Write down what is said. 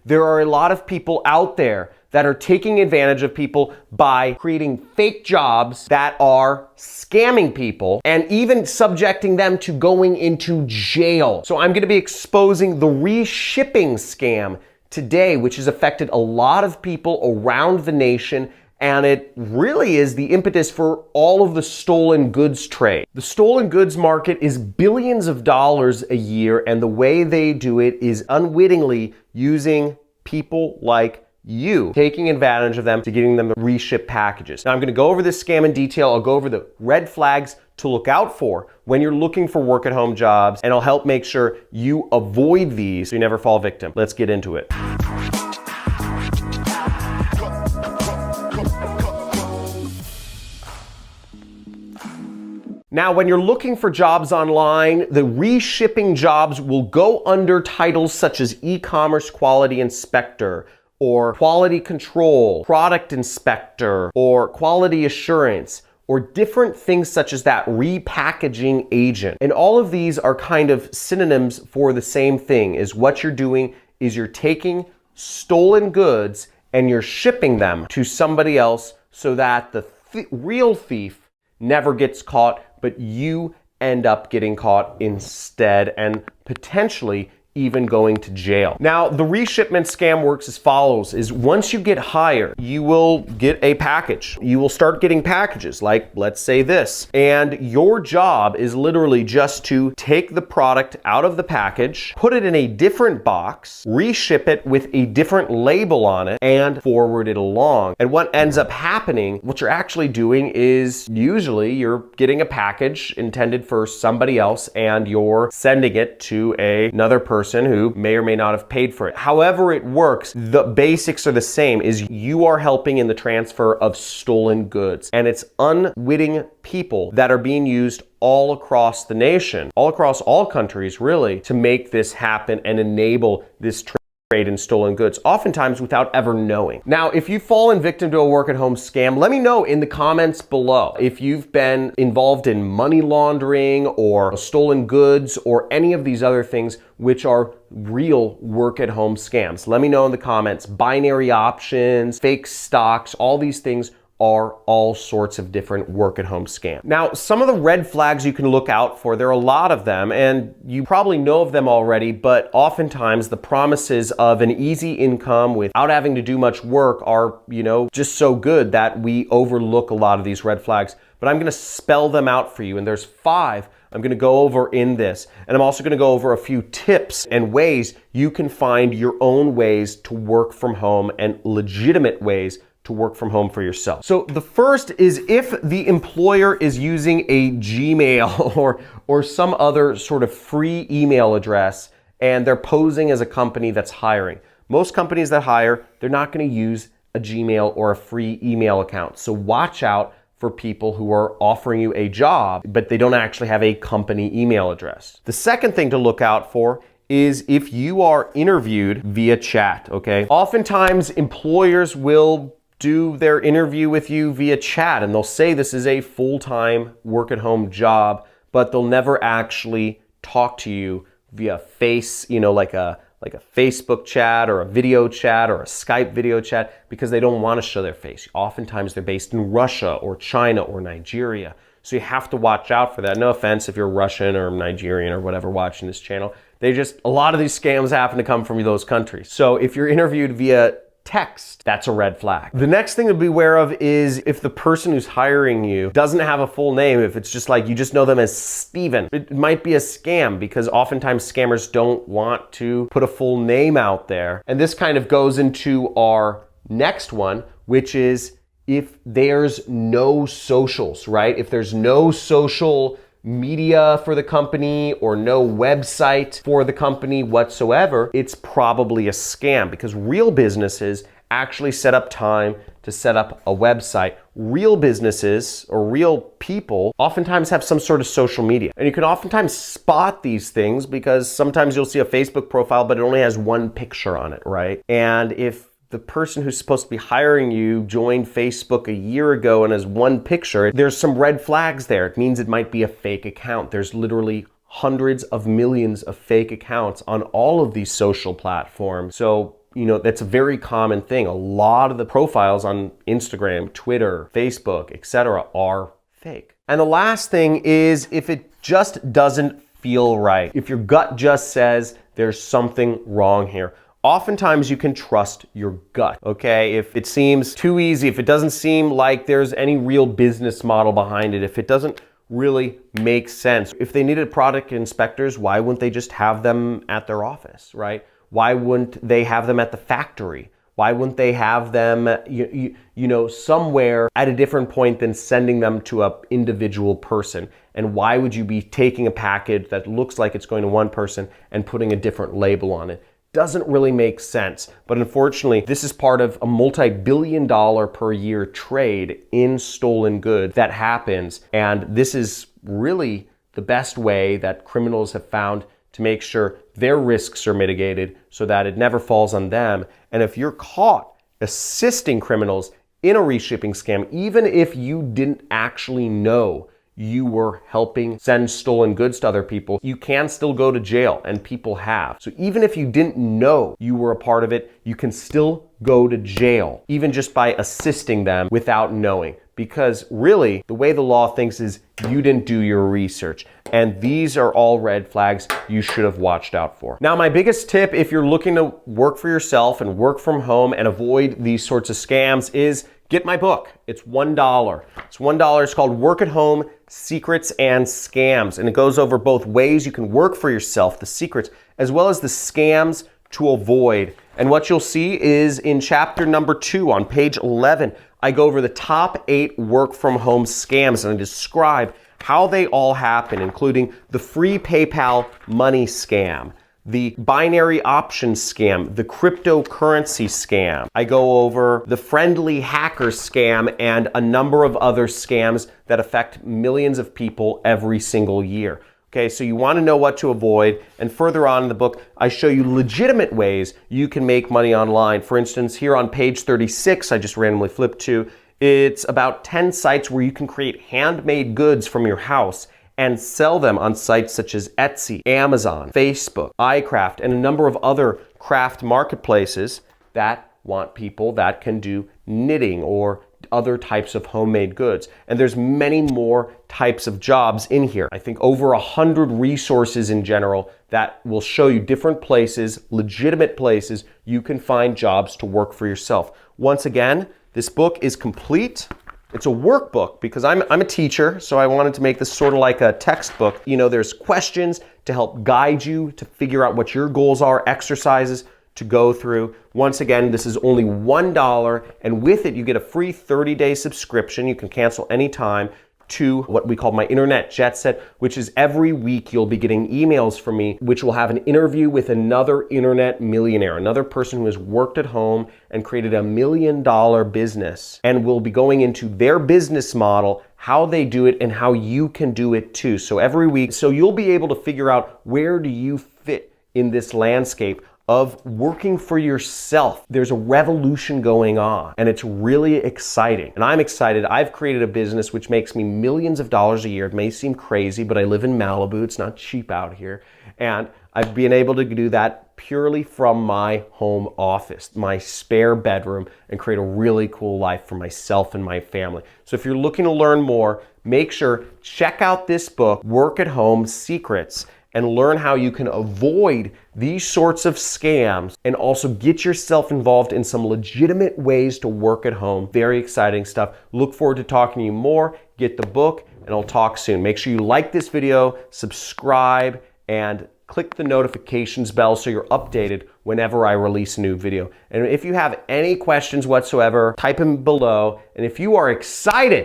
There are a lot of people out there that are taking advantage of people by creating fake jobs that are scamming people and even subjecting them to going into jail. So I'm going to be exposing the reshipping scam today, which has affected a lot of people around the nation, and it really is the impetus for all of the stolen goods trade. The stolen goods market is billions of dollars a year, and the way they do it is unwittingly using people like you, taking advantage of them to getting them to reship packages. Now I'm going to go over this scam in detail. I'll go over the red flags to look out for when you're looking for work at home jobs, and I'll help make sure you avoid these so you never fall victim. Let's get into it. Now, when you're looking for jobs online, the reshipping jobs will go under titles such as e-commerce quality inspector, or quality control, product inspector, or quality assurance, or different things such as that, repackaging agent. And all of these are kind of synonyms for the same thing, is what you're doing is you're taking stolen goods and you're shipping them to somebody else so that the real thief never gets caught, but you end up getting caught instead and potentially even going to jail. Now, the reshipment scam works as follows, is once you get hired, you will get a package. You will start getting packages like, let's say this, and your job is literally just to take the product out of the package, put it in a different box, reship it with a different label on it, and forward it along. And what ends up happening, what you're actually doing is usually you're getting a package intended for somebody else and you're sending it to another person who may or may not have paid for it. However it works, the basics are the same, is you are helping in the transfer of stolen goods. And it's unwitting people that are being used all across the nation, all across all countries really, to make this happen and enable this trade in stolen goods, oftentimes without ever knowing. Now, if you've fallen victim to a work at home scam, let me know in the comments below. If you've been involved in money laundering or stolen goods or any of these other things which are real work at home scams, let me know in the comments. Binary options, fake stocks, all these things are all sorts of different work at home scams. Now, some of the red flags you can look out for, there are a lot of them, and you probably know of them already, but oftentimes the promises of an easy income without having to do much work are, just so good that we overlook a lot of these red flags. But I'm gonna spell them out for you, and there's 5 I'm gonna go over in this. And I'm also gonna go over a few tips and ways you can find your own ways to work from home and legitimate ways to work from home for yourself. So the first is if the employer is using a Gmail or some other sort of free email address and they're posing as a company that's hiring. Most companies that hire, they're not going to use a Gmail or a free email account. So watch out for people who are offering you a job, but they don't actually have a company email address. The second thing to look out for is if you are interviewed via chat, okay? Oftentimes employers will do their interview with you via chat and they'll say this is a full-time work at home job, but they'll never actually talk to you via like a Facebook chat or a video chat or a Skype video chat, because they don't want to show their face. Oftentimes they're based in Russia or China or Nigeria. So you have to watch out for that. No offense if you're Russian or Nigerian or whatever watching this channel. A lot of these scams happen to come from those countries. So if you're interviewed via text, that's a red flag. The next thing to be aware of is if the person who's hiring you doesn't have a full name, if it's just like you just know them as Steven, it might be a scam, because oftentimes scammers don't want to put a full name out there. And this kind of goes into our next one, which is if there's no socials, right? If there's no social media for the company or no website for the company whatsoever, it's probably a scam, because real businesses actually set up time to set up a website. Real businesses or real people oftentimes have some sort of social media. And you can oftentimes spot these things because sometimes you'll see a Facebook profile, but it only has one picture on it, right? And if the person who's supposed to be hiring you joined Facebook a year ago and has one picture, there's some red flags there. It means it might be a fake account. There's literally hundreds of millions of fake accounts on all of these social platforms. So that's a very common thing. A lot of the profiles on Instagram, Twitter, Facebook, etc. are fake. And the last thing is if it just doesn't feel right. If your gut just says there's something wrong here. Oftentimes you can trust your gut, okay? If it seems too easy, if it doesn't seem like there's any real business model behind it, if it doesn't really make sense. If they needed product inspectors, why wouldn't they just have them at their office, right? Why wouldn't they have them at the factory? Why wouldn't they have them, somewhere at a different point than sending them to an individual person? And why would you be taking a package that looks like it's going to one person and putting a different label on it? Doesn't really make sense. But unfortunately, this is part of a multi-billion-dollar per year trade in stolen goods that happens. And this is really the best way that criminals have found to make sure their risks are mitigated so that it never falls on them. And if you're caught assisting criminals in a reshipping scam, even if you didn't actually know you were helping send stolen goods to other people, you can still go to jail, and people have. So even if you didn't know you were a part of it, you can still go to jail, even just by assisting them without knowing. Because really, the way the law thinks is you didn't do your research. And these are all red flags you should have watched out for. Now, my biggest tip if you're looking to work for yourself and work from home and avoid these sorts of scams is get my book. It's $1. It's $1. It's called Work at Home, Secrets and Scams. And it goes over both ways you can work for yourself, the secrets, as well as the scams to avoid. And what you'll see is in chapter number 2 on page 11, I go over the top 8 work from home scams and I describe how they all happen, including the free PayPal money scam, the binary option scam, the cryptocurrency scam. I go over the friendly hacker scam and a number of other scams that affect millions of people every single year. Okay, so you want to know what to avoid, and further on in the book, I show you legitimate ways you can make money online. For instance, here on page 36, I just randomly flipped to, it's about 10 sites where you can create handmade goods from your house and sell them on sites such as Etsy, Amazon, Facebook, iCraft, and a number of other craft marketplaces that want people that can do knitting or other types of homemade goods. And there's many more types of jobs in here. I think over 100 resources in general that will show you different places, legitimate places you can find jobs to work for yourself. Once again, this book is complete. It's a workbook because I'm a teacher, so I wanted to make this sort of like a textbook. There's questions to help guide you to figure out what your goals are, exercises to go through. Once again, this is only $1, and with it you get a free 30-day subscription. You can cancel anytime to what we call my Internet Jet Set, which is every week you'll be getting emails from me, which will have an interview with another internet millionaire, another person who has worked at home and created $1 million business, and we'll be going into their business model, how they do it, and how you can do it too. So every week, so you'll be able to figure out where do you fit in this landscape of working for yourself. There's a revolution going on, and it's really exciting. And I'm excited. I've created a business which makes me millions of dollars a year. It may seem crazy, but I live in Malibu. It's not cheap out here. And I've been able to do that purely from my home office, my spare bedroom, and create a really cool life for myself and my family. So if you're looking to learn more, make sure, check out this book, Work at Home Secrets, and learn how you can avoid these sorts of scams and also get yourself involved in some legitimate ways to work at home. Very exciting stuff. Look forward to talking to you more. Get the book, and I'll talk soon. Make sure you like this video, subscribe, and click the notifications bell so you're updated whenever I release a new video. And if you have any questions whatsoever, type them below. And if you are excited